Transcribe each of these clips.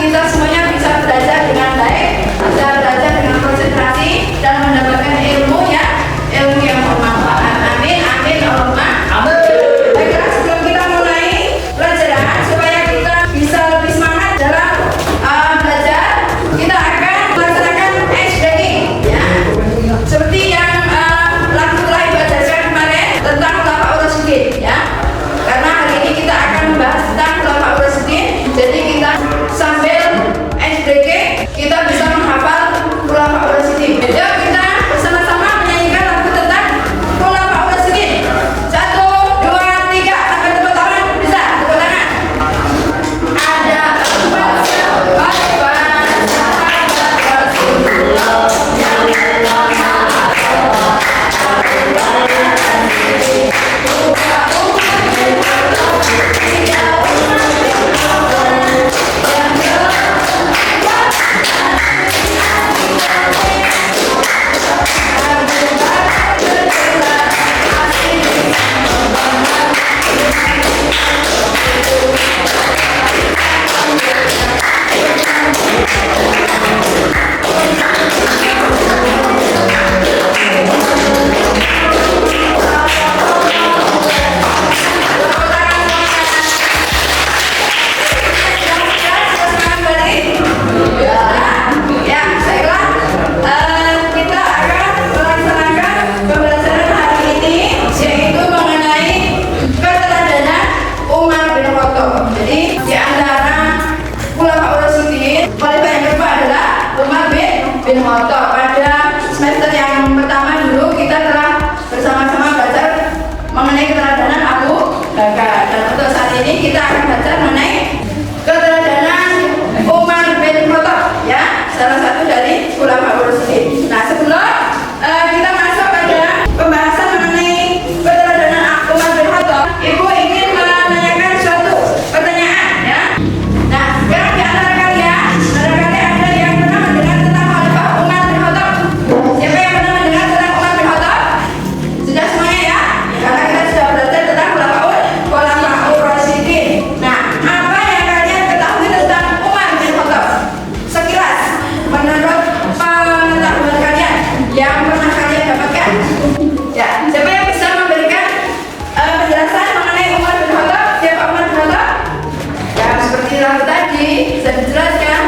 kita semuanya bisa belajar dengan baik, bisa belajar dengan konsentrasi dan mendapatkan ilmu yang bermanfaat. Amin, amin, Allahumma amin. Baiklah, sebelum kita mulai pelajaran supaya kita bisa lebih semangat dalam belajar, kita akan melaksanakan ice breaking ya. Seperti yang lagu telah Ibu ajarkan kemarin tentang khulafaur rasyidin ya. Karena hari ini kita akan membahas tentang khulafaur rasyidin. Jadi kita sambil ice breaking kita bisa menghafal khulafaur rasyidin. Yuk kita bersama-sama menyanyikan lagu tentang khulafaur rasyidin. 1, 2, 3, sampai tepuk tangan. Bisa tepuk tangan. Ada 4 sahabat Rasulullah yang pada semester yang pertama dulu kita telah bersama-sama belajar mengenai keteladanan Abu Bakar, dan untuk saat ini kita akan belajar mengenai keteladanan Umar bin Khattab ya, salah satu dari khulafaur rasyidin. Nah, sebelum kita masuk pada pembahasan mengenai keteladanan Umar bin Khattab, Ibu ingin menanyakan suatu pertanyaan ya. Nah, sekarang di antara kalian ada yang pernah mendengar tentang Khalifah Umar bin Khattab? Siapa yang pernah mendengar tentang Umar bin Khattab? Sudah semuanya ya? Karena kita sudah belajar tentang khulafaur rasyidin. Nah, apa yang kalian ketahui tentang Umar bin Khattab? Sekilas, menurut pengetahuan kalian yang pernah kalian dapatkan? Ya, siapa yang bisa memberikan penjelasan mengenai Umar bin Khattab? Siapa Umar bin Khattab? Ya, seperti lagu tadi sudah dijelaskan,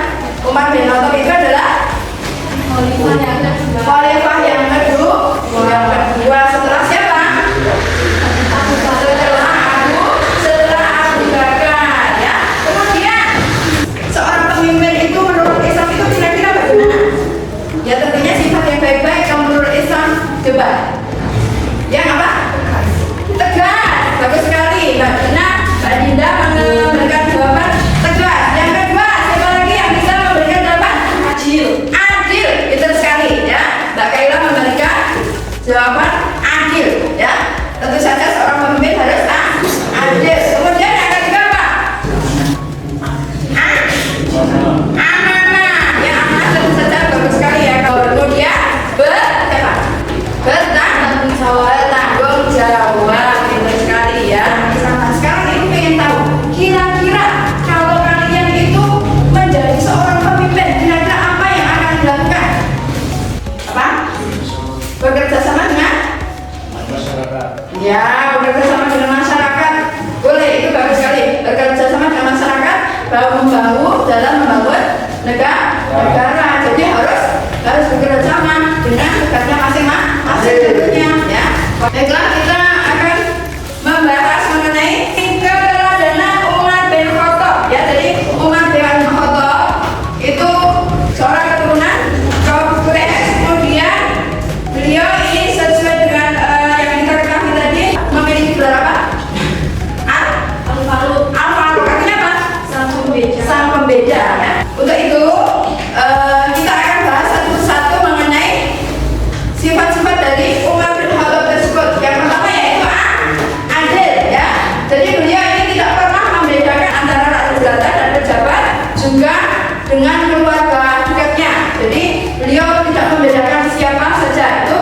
Umar bin Khattab itu adalah khalifah yang kedua setelah siapa? Setelah Abu Bakar ya. Kemudian seorang pemimpin itu menurut Islam itu kira-kira bagaimana? Ya tentunya sifat yang baik-baik yang menurut Islam. Coba yang apa? Tegas. Bagus sekali Mbak Dina. Mbak Dinda memberikan jawaban tegas. Yang kedua, siapa lagi yang bisa memberikan jawaban? Adil. Itu sekali ya. Mbak Kaila memberikan jawaban adil ya. Tentu saja seorang pemimpin harus adil. Kemudian yang ketiga apa? Amanah. Ya, amanah tentu saja bagus sekali ya. Kemudian bertanggung jawab. Pintar sekali ya. Nah, sekarang Ibu pengen tahu, kira-kira kalau kalian itu menjadi seorang pemimpin, kira-kira apa yang akan dilakukan? Apa? Bekerja sama dengan masyarakat. Ya, bekerja sama dengan masyarakat. Boleh, itu bagus sekali. Bekerja sama dengan masyarakat, bahu-membahu dalam membangun negara. Jadi harus bekerja sama dengan tugasnya masing-masing tentunya ya. Baiklah, kita akan membahas mengenai keteladanan Umar bin Khattab ya. Jadi Umar bin Khattab itu seorang keturunan kaum Quraisy. Kemudian beliau ini sesuai dengan yang kita ketahui tadi memiliki gelar apa? Al-Faruq. Artinya apa? Sang pembeda ya. Untuk itu kita akan bahas satu-satu mengenai sifat-sifat dari Umar bin Khattab tersebut. Yang pertama yaitu adil ya. Jadi beliau ini tidak pernah membedakan antara rakyat jelata dan pejabat, juga dengan keluarga dekatnya. Jadi beliau tidak membedakan siapa saja, itu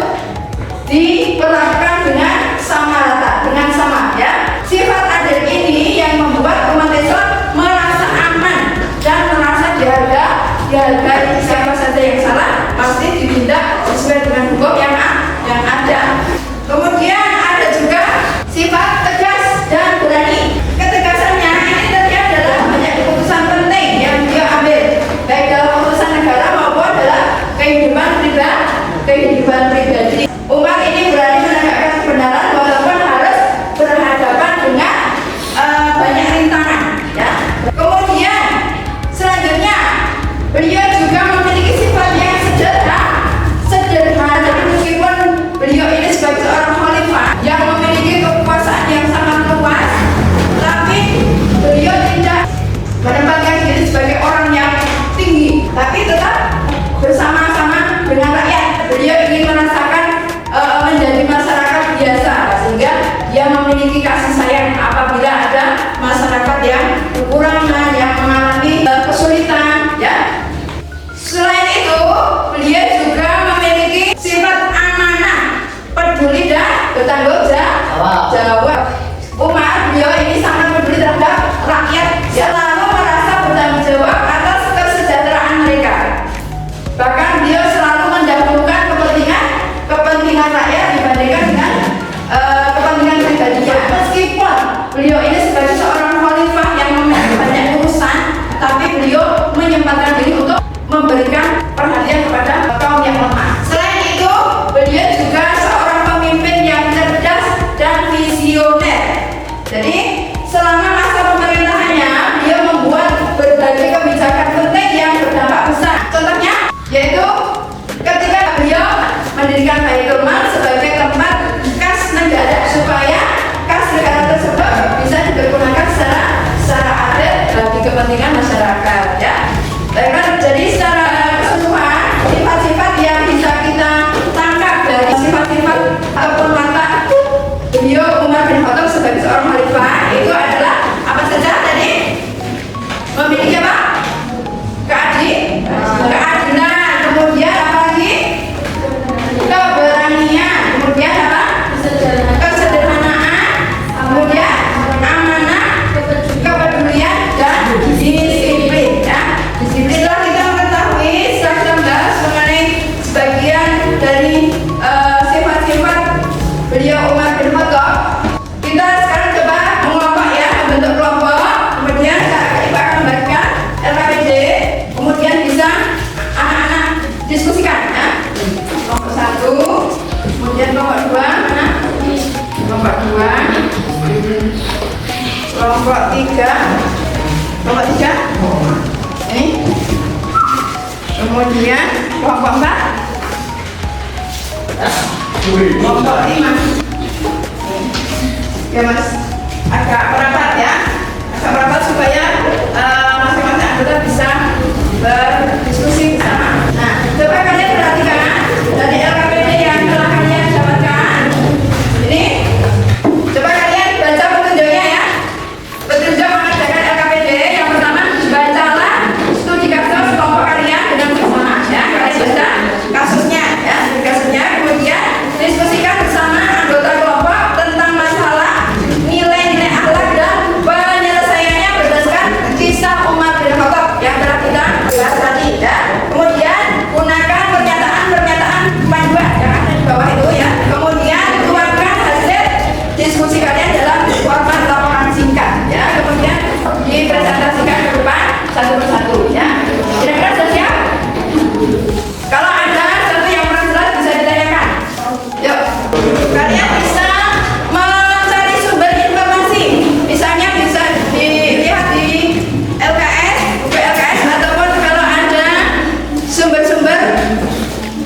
diperlakukan dengan sama rata, dengan sama ya. Sifat adil ini yang membuat umat Islam merasa aman dan merasa dihargai. Siapa saja yang salah pasti ditindak sesuai dengan hukum yang ada. Kemudian ada juga sifat tegas dan berani. Ketegasannya ini terlihat dalam banyak keputusan penting yang dia ambil, baik dalam urusan negara maupun dalam kehidupan pribadi. Umat ini berani menegakkan kebenaran walaupun harus berhadapan dengan banyak rintangan. Ya. Kemudian selanjutnya beliau juga memiliki sifat yang sederhana. Jadi meskipun beliau ini sebagai seorang khalifah yang memiliki kekuasaan yang sangat luas, tapi beliau tidak menempatkan diri sebagai orang yang tinggi, tapi tetap bersama-sama dengan rakyat. Beliau ingin merasakan menjadi masyarakat biasa, sehingga dia memiliki kasih sayang apabila ada masyarakat yang kekurangan, yang mengalami kesulitan. Ya. Selain itu, beliau juga memiliki sifat amanah, peduli dan bertanggung jawab. Umat beliau ini sangat peduli terhadap rakyat, selalu merasa bertanggung jawab atas kesejahteraan mereka. Bahkan beliau selalu mendahulukan kepentingan rakyat dibandingkan dengan kepentingan pribadinya. Meskipun beliau ini sebagai seorang khalifah yang memiliki banyak urusan, tapi beliau menyempatkan diri untuk memberikan perhatian kepada kaum yang lemah. Selain itu, beliau juga seorang pemimpin yang cerdas dan visioner. Jadi selama masa pemerintahannya, beliau membuat berbagai kebijakan penting yang berdampak besar. Contohnya yaitu ketika beliau mendirikan Baitul Mal sebagai tempat kas negara, supaya kas negara tersebut bisa dipergunakan secara adil bagi kepentingan masyarakat. Ya. Jadi secara keseluruhan sifat-sifat yang bisa kita tangkap dari sifat-sifat ataupun watak beliau Umar bin Khattab sebagai seorang khalifah itu adalah apa saja tadi? Memiliki apa? Keadilan, kemudian apa lagi? Keberanian, kemudian apa? Kesederhanaan, kemudian amanah, kepedulian dan disiplin. Ya. Disiplinlah kita mengetahui setelah kita membahas mengenai sebagian dari sifat-sifat beliau Umar bin Khattab. Kita sekarang coba mengelompok ya, membentuk kelompok. Kemudian Ibu akan membagikan LKPD, kemudian bisa anak-anak diskusikan ya. Kelompok 1, kemudian kelompok 2 mana? Kelompok 2, kelompok 3, kelompok 3 ini, kemudian kelompok 4, kelompok 5. Ya Mas, agak merapat ya, agak merapat supaya masing-masing anggota bisa berdiskusi bersama. Nah, coba kalian perhatikan dari LKPD yang telah kalian dapatkan. Ini, coba kalian baca petunjuknya ya. Petunjuk mengerjakan LKPD yang pertama, bacalah studi kasus kelompok kalian dengan bersama ya. Kalian baca kasusnya ya, kasusnya, kemudian diskusikan bersama anggota kelompok tentang masalah nilai-nilai akhlak dan penyelesaiannya berdasarkan kisah Umar bin Khattab yang telah kita bahas tadi ya. Kemudian gunakan pernyataan-pernyataan panduan yang ada di bawah itu ya. Kemudian tuangkan hasil diskusi kalian dalam format laporan singkat ya. Kemudian dipresentasikan ke depan satu persatu ya. Kira-kira sudah siap? Kalau ada satu yang kurang jelas bisa ditanyakan. Yuk, kalian bisa mencari sumber informasi. Misalnya bisa dilihat di LKS, buku LKS, ataupun kalau ada sumber-sumber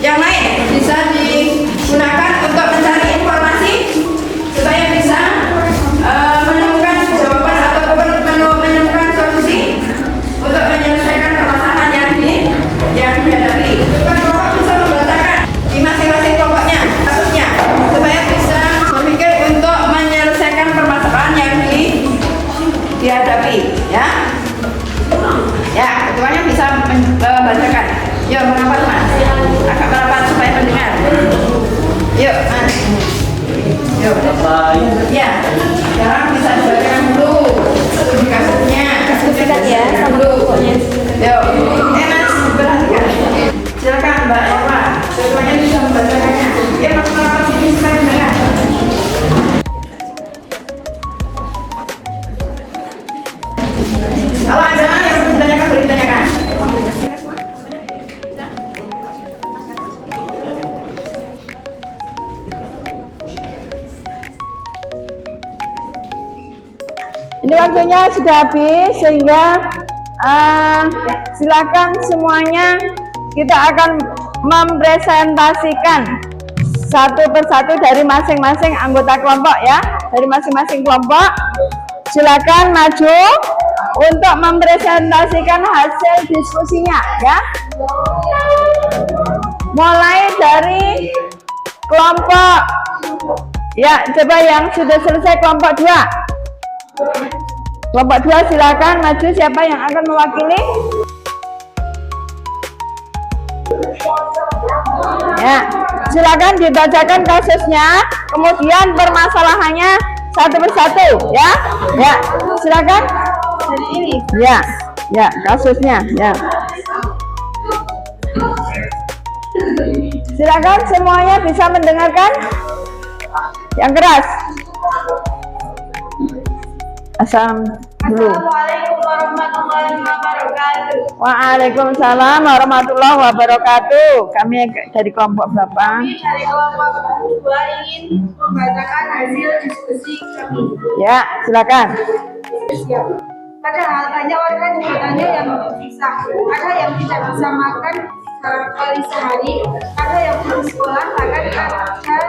yang lain bisa digunakan untuk mencari informasi supaya bisa menemukan jawaban ataupun menemukan solusi untuk menyelesaikan permasalahan yang dihadapi. Kelompok bisa membacakan di masing-masing kelompoknya kasusnya supaya bisa memikir untuk menyelesaikan permasalahan yang dihadapi ya. Ya, ketuanya bisa membacakan. Yuk, merapat Mas. Agak merapat supaya mendengar. Yuk, Mas. Yuk. Ya, sekarang bisa dibacakan dulu kasusnya. Kasusnya ya, dulu. Yuk. Mas, Mbak Eva. Ketuanya bisa membacakannya. Ya, masalah sini sekali dengar. Kalau ada yang belum ditanyakan, boleh ditanyakan. Ini waktunya sudah habis, sehingga silakan semuanya kita akan mempresentasikan satu persatu dari masing-masing anggota kelompok ya, dari masing-masing kelompok. Silakan maju untuk mempresentasikan hasil diskusinya ya. Mulai dari kelompok ya, coba yang sudah selesai kelompok 2. Kelompok 2 silakan maju, siapa yang akan mewakili? Ya, silakan dibacakan kasusnya, kemudian permasalahannya satu persatu ya. Ya, silakan. Dari ini. Ya, ya kasusnya ya. Silakan semuanya bisa mendengarkan yang keras. Assalamualaikum warahmatullahi wabarakatuh. Waalaikumsalam warahmatullahi wabarakatuh. Kami dari kelompok berapa? Kami dari kelompok 2 ingin membacakan hasil diskusi kami. Ya, silakan. Padahal banyak warga di kotanya yang bisa, ada yang tidak bisa makan kali sehari, ada yang putus sekolah, bahkan ada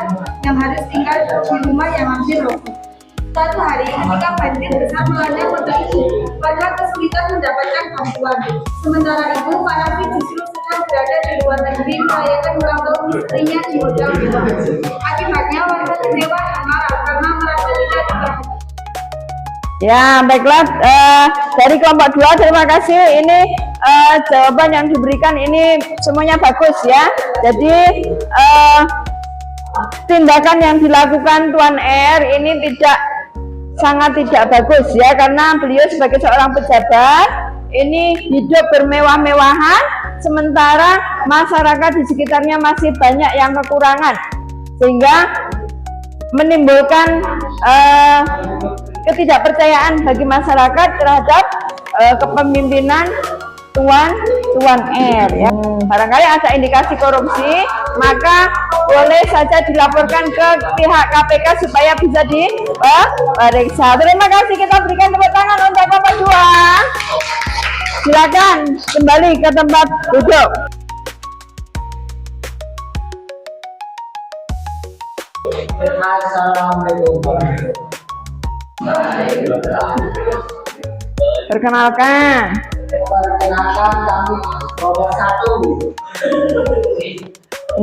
yang harus tinggal di rumah yang hampir roboh. Suatu hari ketika banjir besar melanda kota itu, warga kesulitan mendapatkan bantuan. Sementara itu, Pak Nafi justru sedang berada di luar negeri merayakan ulang tahun istrinya di hotel mewah. Akibatnya warga kecewa dan marah karena merasa tidak diperhatikan. Ya, baiklah, dari kelompok 2 terima kasih. Ini jawaban yang diberikan ini semuanya bagus ya. Jadi tindakan yang dilakukan Tuan R ini sangat tidak bagus ya, karena beliau sebagai seorang pejabat ini hidup bermewah-mewahan, sementara masyarakat di sekitarnya masih banyak yang kekurangan, sehingga menimbulkan ketidakpercayaan bagi masyarakat terhadap kepemimpinan Tuan R ya. Barangkali ada indikasi korupsi, maka boleh saja dilaporkan ke pihak KPK supaya bisa diperiksa. Terima kasih, kita berikan tepuk tangan untuk kelompok 2. Silakan kembali ke tempat duduk. Assalamualaikum. Perkenalkan. Perkenalkan, kami kelompok 1.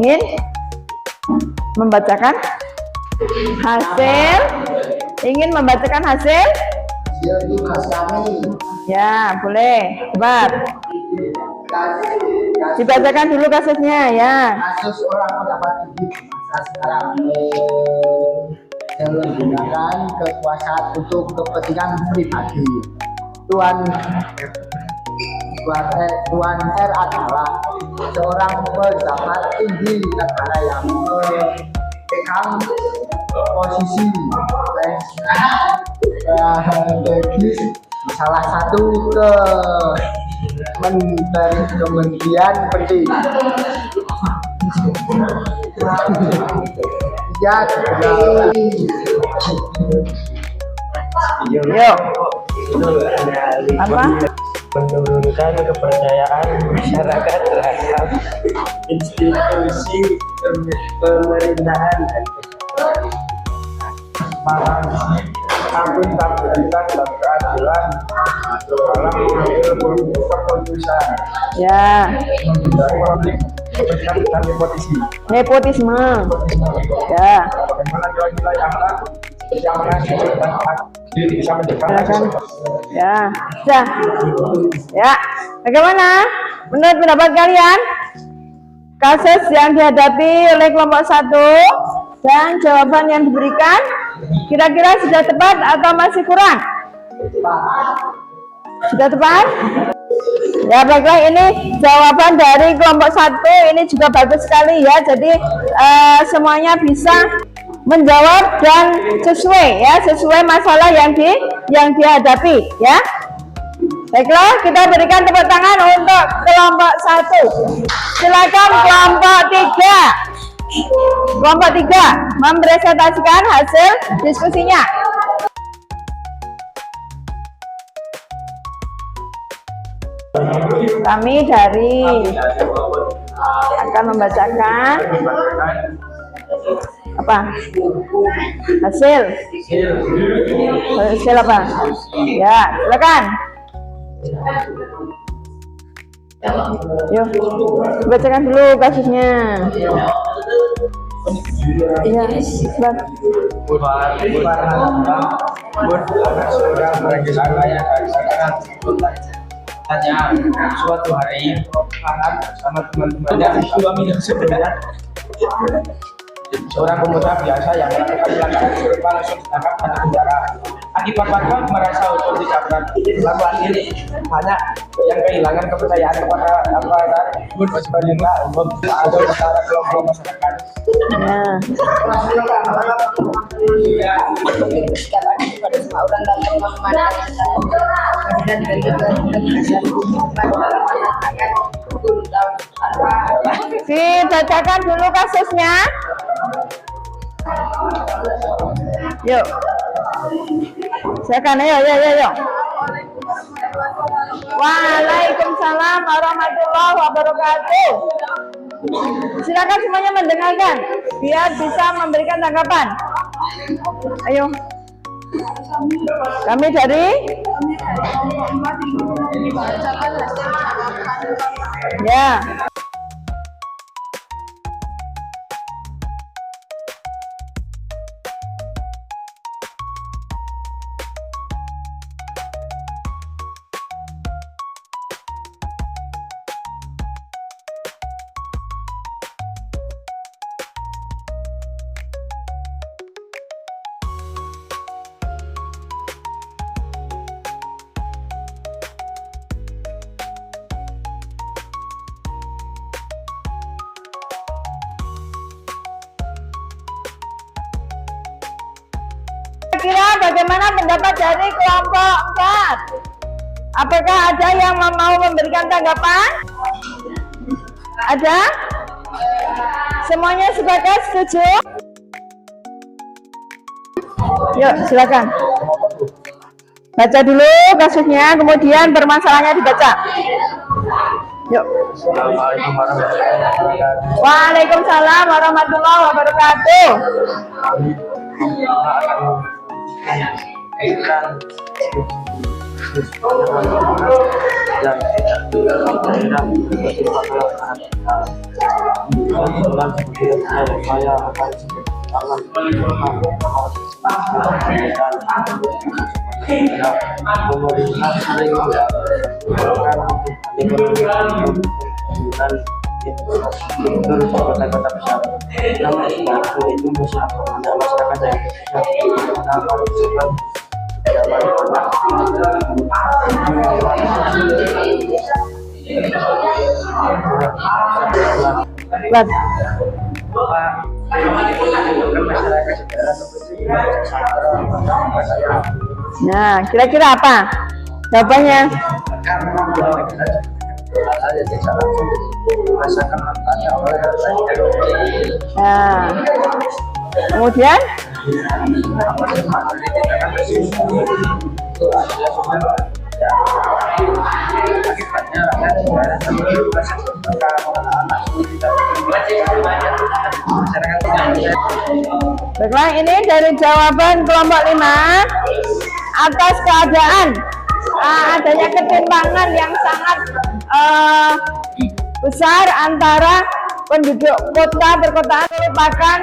Ingin membacakan hasil? Ingin membacakan hasil? Hasil tugas kami. Ya, boleh. Cepat. Dibacakan dulu kasusnya ya. Kasus orang mendapat duit masa sekarang menggunakan kekuasaan untuk kepentingan pribadi. Tuan R adalah seorang pejabat tinggi negara yang memegang posisi strategis salah satu kementerian penting. Ya, Yuk. Apa? Menurunkan kepercayaan masyarakat terhadap institusi pemerintahan dan akuntabilitas dan keadilan dalam mengambil keputusan. Ya. Dan Nepotisme. Ya. Bagaimana nilai-nilai akhlak keamanan dan hak bisa Silakan. Ya. Sudah. Ya. Bagaimana? Menurut pendapat kalian, kasus yang dihadapi oleh kelompok 1 dan jawaban yang diberikan kira-kira sudah tepat atau masih kurang? Sudah tepat? Ya baiklah, ini jawaban dari kelompok 1 ini juga bagus sekali ya. Jadi semuanya bisa menjawab dan sesuai ya, sesuai masalah yang dihadapi ya. Baiklah, kita berikan tepuk tangan untuk kelompok 1. Silakan kelompok 3. Kelompok 3 mempresentasikan hasil diskusinya. Kami dari akan membacakan apa hasil apa ya, silakan. Yuk bacakan dulu kasusnya ya. Tanya suatu hari anak sama teman-temannya suami dan sebenarnya seorang pemuda biasa yang melakukan pelanggaran serupa langsung ditangkap dan penjara. Akibat warga merasa hukum ditabrak. Selama ini banyak yang kehilangan kepercayaan kepada aparat penegak hukum atau antara kelompok masyarakat. Dibacakan dulu kasusnya. Yuk. Silakan, ayo. Waalaikumsalam warahmatullahi wabarakatuh. Silakan semuanya mendengarkan biar bisa memberikan tanggapan. Ayo. Kami dari ya. Kira bagaimana pendapat dari kelompok 4? Apakah ada yang mau memberikan tanggapan? Ada? Semuanya sepakat, setuju? Yuk, silakan. Baca dulu kasusnya, kemudian permasalahannya dibaca. Yuk. Waalaikumsalam warahmatullahi wabarakatuh. Kota-kota besar itu masyarakat Nah, kira-kira apa jawabannya? Nah, kemudian baiklah, ini dari jawaban kelompok 5 atas keadaan adanya ketimpangan yang sangat besar antara penduduk kota perkotaan merupakan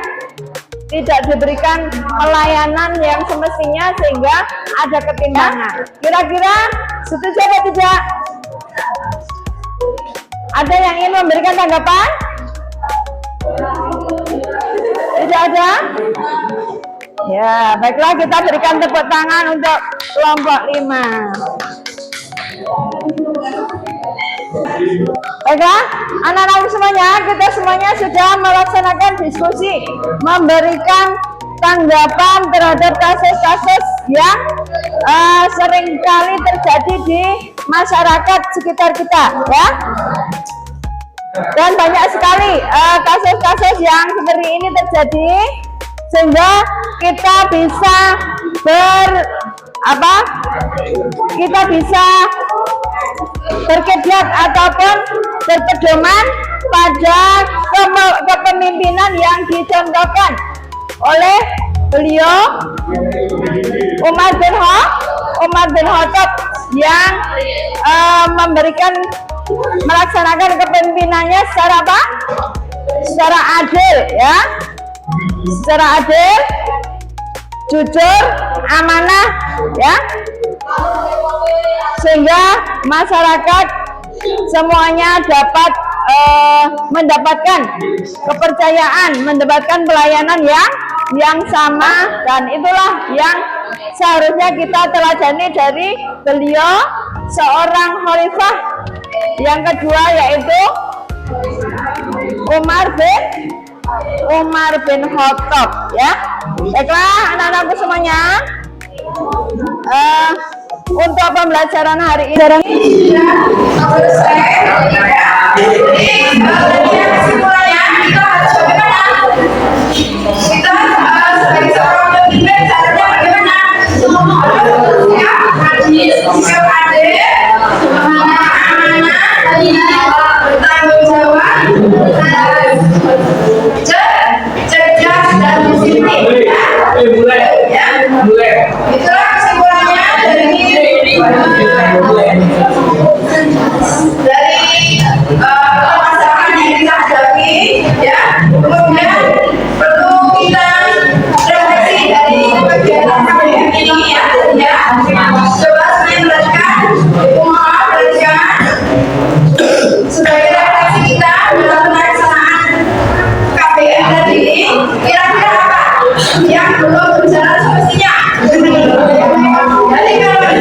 tidak diberikan pelayanan yang semestinya sehingga ada ketimpangan. Kira-kira setuju atau tidak? Ada yang ingin memberikan tanggapan? Tidak ada? Ya, baiklah, kita berikan tepuk tangan untuk kelompok 5. Baiklah, anak-anak semuanya, kita semuanya sudah melaksanakan diskusi, memberikan tanggapan terhadap kasus-kasus yang seringkali terjadi di masyarakat sekitar kita, ya. Dan banyak sekali kasus-kasus yang seperti ini terjadi, sehingga kita bisa berkiblat ataupun berpedoman pada kepemimpinan yang dicontohkan oleh beliau Umar bin Khattab yang melaksanakan kepemimpinannya secara apa? Secara adil, ya. Secara adil, jujur, amanah, ya. Sehingga masyarakat semuanya dapat mendapatkan kepercayaan, mendapatkan pelayanan yang sama, dan itulah yang seharusnya kita teladani dari beliau seorang khalifah yang kedua, yaitu Umar bin Khattab, ya. Baiklah anak-anakku semuanya, untuk pembelajaran hari ini kesimpulannya kita harus bagaimana? Kita sebagai seorang pemimpin caranya bagaimana? Ya, hadis, sikap adil, amanah, bertanggung jawab, cerdas dan disiplin. Ya, itulah kesimpulannya dari permasalahan yang kita hadapi, ya. Kemudian perlu kita refleksi dari kegiatan KBM ini, ya. Coba saya jelaskan, sebagai refleksi kita dalam pelaksanaan KBM tadi ini, kira-kira apa yang belum berjalan semestinya. Jadi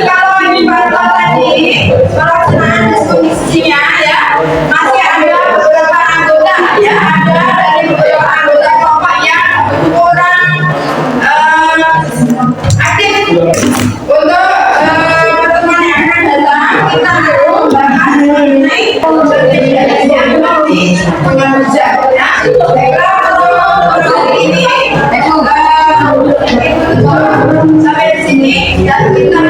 kalau ini pada tadi pelaksanaan diskusinya, ya, masih ada beberapa anggota, ya, ada dari beberapa anggota kelompok yang kurang aktif. Untuk pertemuan yang akan datang, kita akan membahas mengenai berbeda-bedanya di pengajar, ya. Baiklah, untuk hari ini sampai di sini, dan kita